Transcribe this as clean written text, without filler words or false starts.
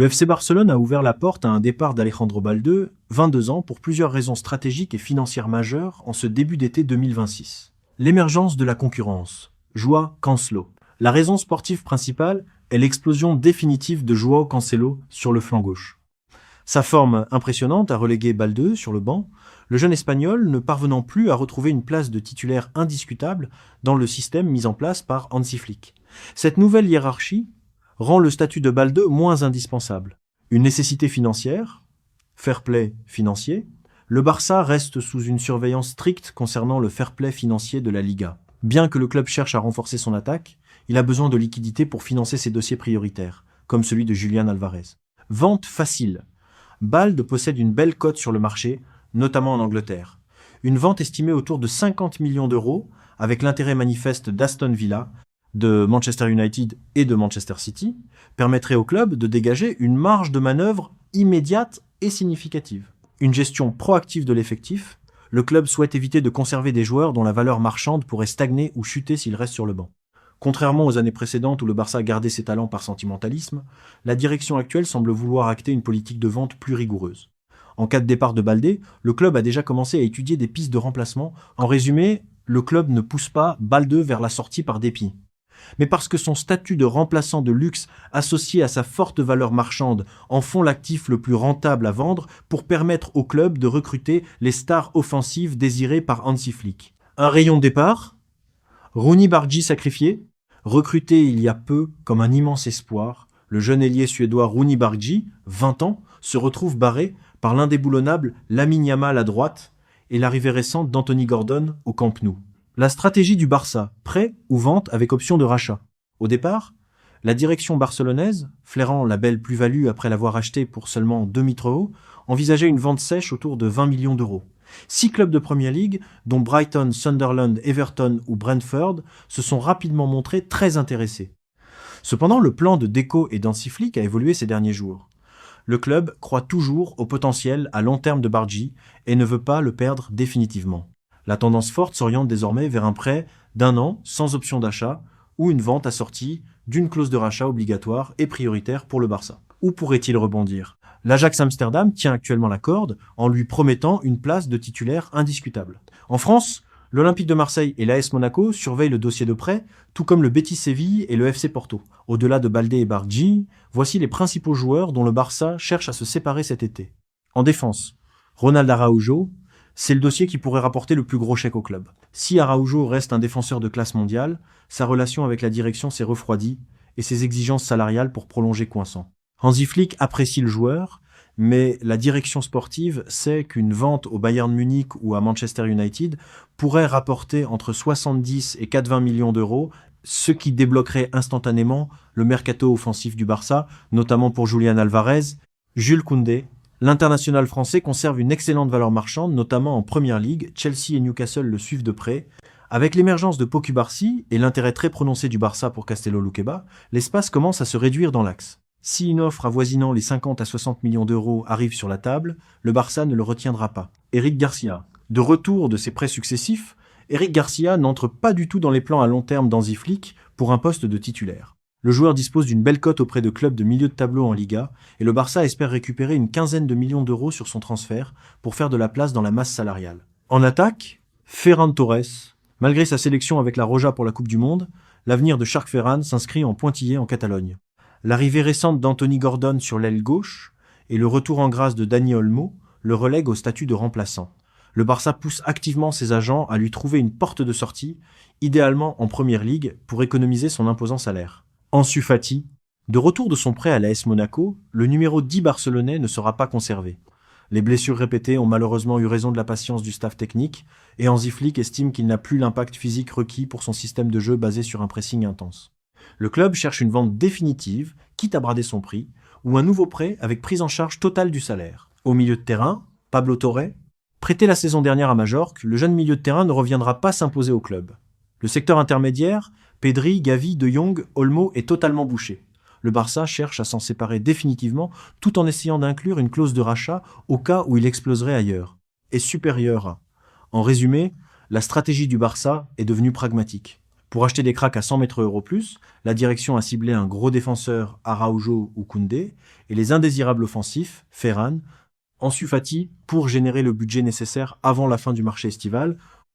Le FC Barcelone a ouvert la porte à un départ d'Alejandro Balde, 22 ans, pour plusieurs raisons stratégiques et financières majeures en ce début d'été 2026. L'émergence de la concurrence. Joao Cancelo. La raison sportive principale est l'explosion définitive de Joao Cancelo sur le flanc gauche. Sa forme impressionnante a relégué Balde sur le banc, le jeune Espagnol ne parvenant plus à retrouver une place de titulaire indiscutable dans le système mis en place par Hansi Flick. Cette nouvelle hiérarchie rend le statut de Balde moins indispensable. Une nécessité financière, fair play financier, le Barça reste sous une surveillance stricte concernant le fair play financier de la Liga. Bien que le club cherche à renforcer son attaque, il a besoin de liquidités pour financer ses dossiers prioritaires, comme celui de Julián Alvarez. Vente facile. Balde possède une belle cote sur le marché, notamment en Angleterre. Une vente estimée autour de 50 millions d'euros, avec l'intérêt manifeste d'Aston Villa, de Manchester United et de Manchester City, permettrait au club de dégager une marge de manœuvre immédiate et significative. Une gestion proactive de l'effectif, le club souhaite éviter de conserver des joueurs dont la valeur marchande pourrait stagner ou chuter s'ils restent sur le banc. Contrairement aux années précédentes où le Barça gardait ses talents par sentimentalisme, la direction actuelle semble vouloir acter une politique de vente plus rigoureuse. En cas de départ de Balde, le club a déjà commencé à étudier des pistes de remplacement. En résumé, le club ne pousse pas Balde vers la sortie par dépit, mais parce que son statut de remplaçant de luxe associé à sa forte valeur marchande en font l'actif le plus rentable à vendre pour permettre au club de recruter les stars offensives désirées par Hansi Flick. Un rayon de départ, Rooney Bargi sacrifié, recruté il y a peu comme un immense espoir, le jeune ailier suédois Rooney Bargi, 20 ans, se retrouve barré par l'indéboulonnable Lamine Yamal à droite et l'arrivée récente d'Anthony Gordon au Camp Nou. La stratégie du Barça, prêt ou vente avec option de rachat. Au départ, la direction barcelonaise, flairant la belle plus-value après l'avoir acheté pour seulement 2 euros, envisageait une vente sèche autour de 20 millions d'euros. 6 clubs de Premier League, dont Brighton, Sunderland, Everton ou Brentford, se sont rapidement montrés très intéressés. Cependant, le plan de Deco et d'Hansi Flick a évolué ces derniers jours. Le club croit toujours au potentiel à long terme de Bargi et ne veut pas le perdre définitivement. La tendance forte s'oriente désormais vers un prêt d'1 an sans option d'achat ou une vente assortie d'une clause de rachat obligatoire et prioritaire pour le Barça. Où pourrait-il rebondir ? L'Ajax Amsterdam tient actuellement la corde en lui promettant une place de titulaire indiscutable. En France, l'Olympique de Marseille et l'AS Monaco surveillent le dossier de prêt, tout comme le Betis Séville et le FC Porto. Au-delà de Balde et Bargi, voici les principaux joueurs dont le Barça cherche à se séparer cet été. En défense, Ronald Araujo, c'est le dossier qui pourrait rapporter le plus gros chèque au club. Si Araujo reste un défenseur de classe mondiale, sa relation avec la direction s'est refroidie et ses exigences salariales pour prolonger coincant. Hansi Flick apprécie le joueur, mais la direction sportive sait qu'une vente au Bayern Munich ou à Manchester United pourrait rapporter entre 70 et 80 millions d'euros, ce qui débloquerait instantanément le mercato offensif du Barça, notamment pour Julián Alvarez. Jules Koundé, l'international français, conserve une excellente valeur marchande, notamment en Premier League. Chelsea et Newcastle le suivent de près. Avec l'émergence de Pau Cubarsí et l'intérêt très prononcé du Barça pour Castello Luqueba, l'espace commence à se réduire dans l'axe. Si une offre avoisinant les 50 à 60 millions d'euros arrive sur la table, le Barça ne le retiendra pas. Eric Garcia. De retour de ses prêts successifs, Eric Garcia n'entre pas du tout dans les plans à long terme d'Hansi Flick pour un poste de titulaire. Le joueur dispose d'une belle cote auprès de clubs de milieu de tableau en Liga et le Barça espère récupérer une quinzaine de millions d'euros sur son transfert pour faire de la place dans la masse salariale. En attaque, Ferran Torres. Malgré sa sélection avec la Roja pour la Coupe du Monde, l'avenir de Shark Ferran s'inscrit en pointillé en Catalogne. L'arrivée récente d'Anthony Gordon sur l'aile gauche et le retour en grâce de Dani Olmo le relèguent au statut de remplaçant. Le Barça pousse activement ses agents à lui trouver une porte de sortie, idéalement en Premier League, pour économiser son imposant salaire. Ansu Fati. De retour de son prêt à l'AS Monaco, le numéro 10 barcelonais ne sera pas conservé. Les blessures répétées ont malheureusement eu raison de la patience du staff technique et Hansi Flick estime qu'il n'a plus l'impact physique requis pour son système de jeu basé sur un pressing intense. Le club cherche une vente définitive, quitte à brader son prix, ou un nouveau prêt avec prise en charge totale du salaire. Au milieu de terrain, Pablo Torre. Prêté la saison dernière à Majorque, le jeune milieu de terrain ne reviendra pas s'imposer au club. Le secteur intermédiaire, Pedri, Gavi, De Jong, Olmo est totalement bouché. Le Barça cherche à s'en séparer définitivement tout en essayant d'inclure une clause de rachat au cas où il exploserait ailleurs. Et supérieur à. En résumé, la stratégie du Barça est devenue pragmatique. Pour acheter des cracks à 100 mètres euros plus, la direction a ciblé un gros défenseur, Araujo ou Koundé, et les indésirables offensifs, Ferran, Ansu Fati, pour générer le budget nécessaire avant la fin du marché estival,